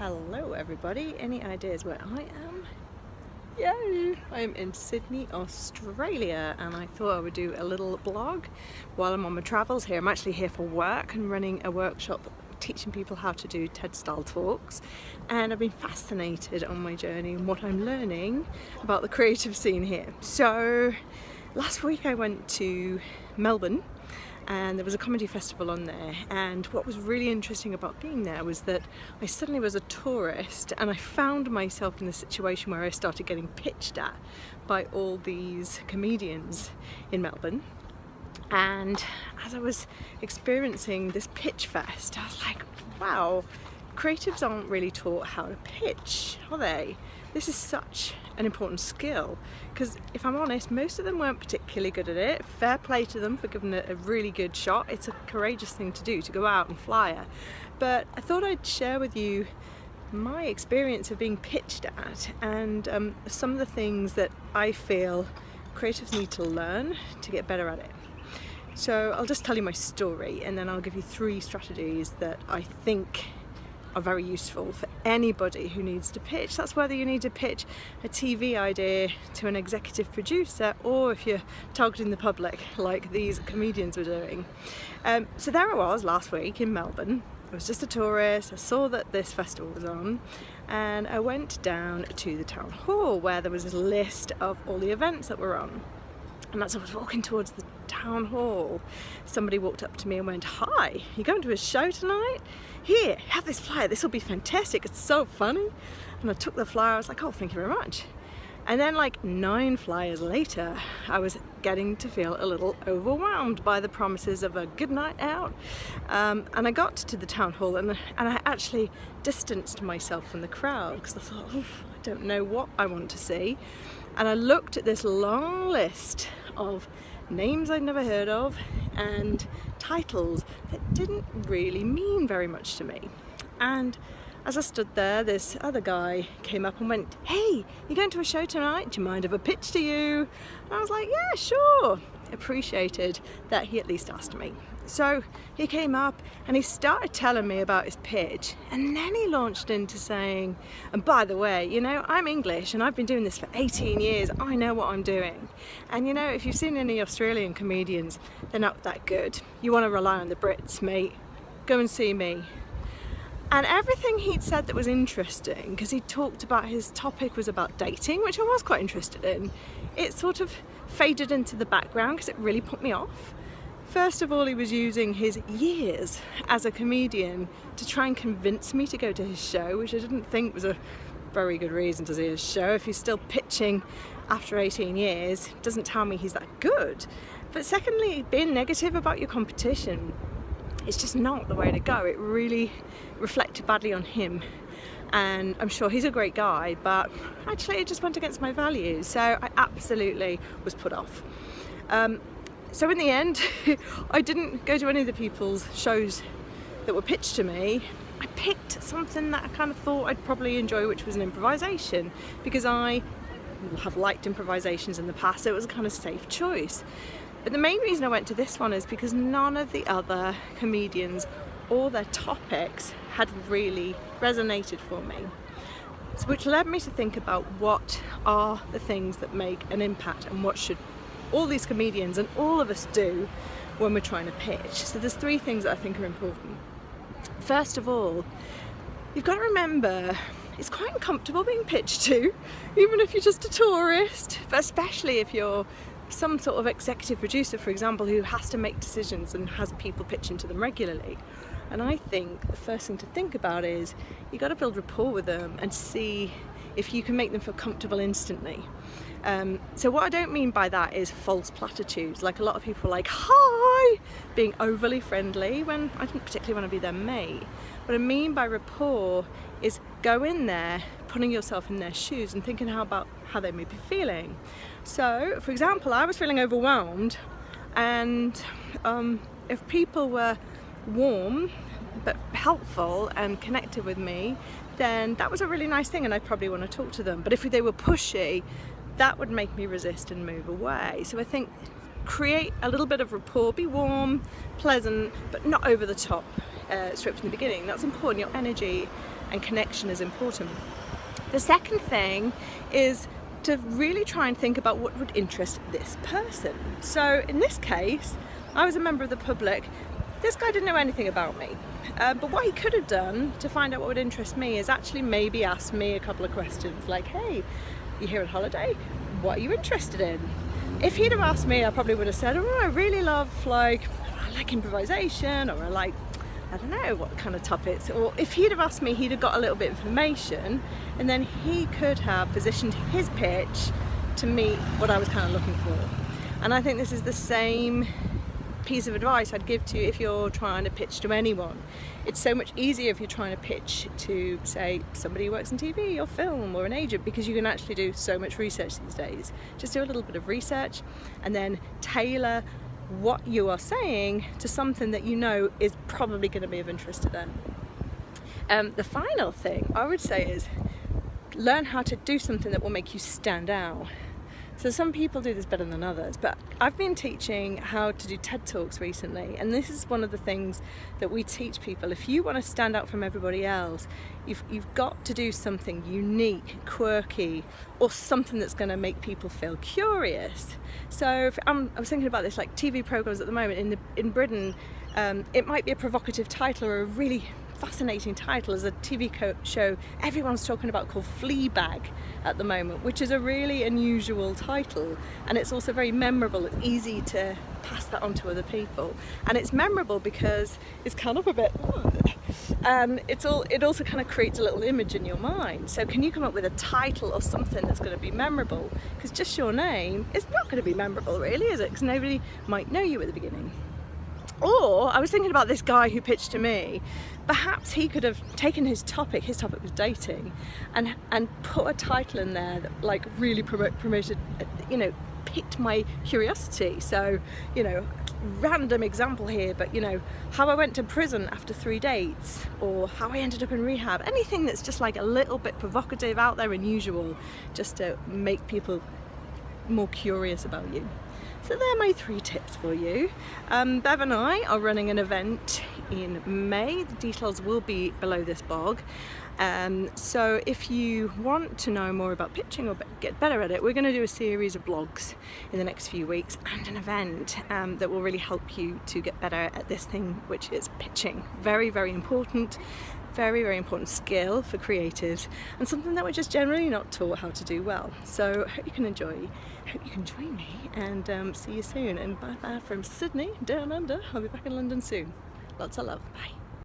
Hello everybody, any ideas where I am? Yay! I'm in Sydney, Australia, and I thought I would do a little blog while I'm on my travels here. I'm actually here for work and running a workshop teaching people how to do TED style talks, and I've been fascinated on my journey and what I'm learning about the creative scene here. So last week I went to Melbourne and there was a comedy festival on there, and what was really interesting about being there was that I suddenly was a tourist and I found myself in the situation where I started getting pitched at by all these comedians in Melbourne. And as I was experiencing this pitch fest, I was like, wow, creatives aren't really taught how to pitch, are they? This is such an important skill, because if I'm honest, most of them weren't particularly good at it. Fair play to them for giving it a really good shot. It's a courageous thing to do, to go out and flyer. But I thought I'd share with you my experience of being pitched at and some of the things that I feel creatives need to learn to get better at it. So I'll just tell you my story, and then I'll give you 3 strategies that I think are very useful for anybody who needs to pitch. That's whether you need to pitch a TV idea to an executive producer, or if you're targeting the public like these comedians were doing. So there I was last week in Melbourne. I was just a tourist. I saw that this festival was on, and I went down to the town hall where there was a list of all the events that were on. And as I was walking towards the town hall, somebody walked up to me and went, "Hi, you going to a show tonight? Here, have this flyer, this will be fantastic, it's so funny." And I took the flyer, I was like, "Oh, thank you very much." And then like 9 flyers later, I was getting to feel a little overwhelmed by the promises of a good night out. And I got to the town hall and I actually distanced myself from the crowd because I thought, I don't know what I want to see. And I looked at this long list of names I'd never heard of and titles that didn't really mean very much to me. And as I stood there, this other guy came up and went, "Hey, you going to a show tonight? Do you mind if I pitch to you?" And I was like, "Yeah, sure." Appreciated that he at least asked me. So he came up and he started telling me about his pitch, and then he launched into saying, "And by the way, you know, I'm English and I've been doing this for 18 years. I know what I'm doing. And you know, if you've seen any Australian comedians, they're not that good. You want to rely on the Brits, mate. Go and see me." And everything he'd said that was interesting, because he talked about, his topic was about dating, which I was quite interested in, it sort of faded into the background because it really put me off. First of all, he was using his years as a comedian to try and convince me to go to his show, which I didn't think was a very good reason to see his show. If he's still pitching after 18 years, it doesn't tell me he's that good. But secondly, being negative about your competition, it's just not the way to go. It really reflected badly on him. And I'm sure he's a great guy, but actually it just went against my values. So I absolutely was put off. So in the end, I didn't go to any of the people's shows that were pitched to me. I picked something that I kind of thought I'd probably enjoy, which was an improvisation, because I have liked improvisations in the past, so it was a kind of safe choice. But the main reason I went to this one is because none of the other comedians or their topics had really resonated for me. So, which led me to think about what are the things that make an impact and what should all these comedians and all of us do when we're trying to pitch. So there's 3 things that I think are important. First of all, you've got to remember it's quite uncomfortable being pitched to, even if you're just a tourist, but especially if you're some sort of executive producer, for example, who has to make decisions and has people pitching to them regularly. And I think the first thing to think about is you've got to build rapport with them and see if you can make them feel comfortable instantly. So what I don't mean by that is false platitudes, like a lot of people are like, "Hi," being overly friendly when I didn't particularly want to be their mate. What I mean by rapport is go in there, putting yourself in their shoes and thinking about how they may be feeling. So, for example, I was feeling overwhelmed, and if people were warm but helpful and connected with me, then that was a really nice thing and I'd probably want to talk to them. But if they were pushy, that would make me resist and move away. So I think create a little bit of rapport, be warm, pleasant, but not over the top, straight from the beginning. That's important. Your energy and connection is important. The second thing is to really try and think about what would interest this person. So in this case, I was a member of the public. This guy didn't know anything about me, but what he could have done to find out what would interest me is actually maybe ask me a couple of questions like, hey, you're here on holiday, what are you interested in? If he'd have asked me, I probably would have said, oh, I really love I like improvisation, or I don't know what kind of topics. Or if he'd have asked me, he'd have got a little bit of information, and then he could have positioned his pitch to meet what I was kind of looking for. And I think this is the same piece of advice I'd give to you if you're trying to pitch to anyone. It's so much easier if you're trying to pitch to, say, somebody who works in TV or film or an agent, because you can actually do so much research these days. Just do a little bit of research and then tailor what you are saying to something that you know is probably going to be of interest to them. The final thing I would say is learn how to do something that will make you stand out. So some people do this better than others, but I've been teaching how to do TED Talks recently, and this is one of the things that we teach people. If you want to stand out from everybody else, you've got to do something unique, quirky, or something that's going to make people feel curious. So I was thinking about this, like TV programs at the moment in Britain, it might be a provocative title or a really fascinating title. As a TV show everyone's talking about called Fleabag at the moment, which is a really unusual title, and it's also very memorable. It's easy to pass that on to other people, and it's memorable because it's kind of a bit and it also kind of creates a little image in your mind. So can you come up with a title or something that's going to be memorable? Because just your name is not going to be memorable, really, is it? Because nobody might know you at the beginning. Or I was thinking about this guy who pitched to me. Perhaps he could have taken his topic was dating, and put a title in there that like really promoted, piqued my curiosity. So, random example here, but how I went to prison after 3 dates, or how I ended up in rehab. Anything that's just like a little bit provocative, out there, unusual, just to make people more curious about you. So they're my 3 tips for you. Bev and I are running an event in May. The details will be below this blog. So if you want to know more about pitching or get better at it, we're going to do a series of blogs in the next few weeks and an event that will really help you to get better at this thing, which is pitching. Very, very important. Very, very important skill for creatives, and something that we're just generally not taught how to do well. So hope you can join me, and see you soon. And bye bye from Sydney down under. I'll be back in London soon. Lots of love. Bye.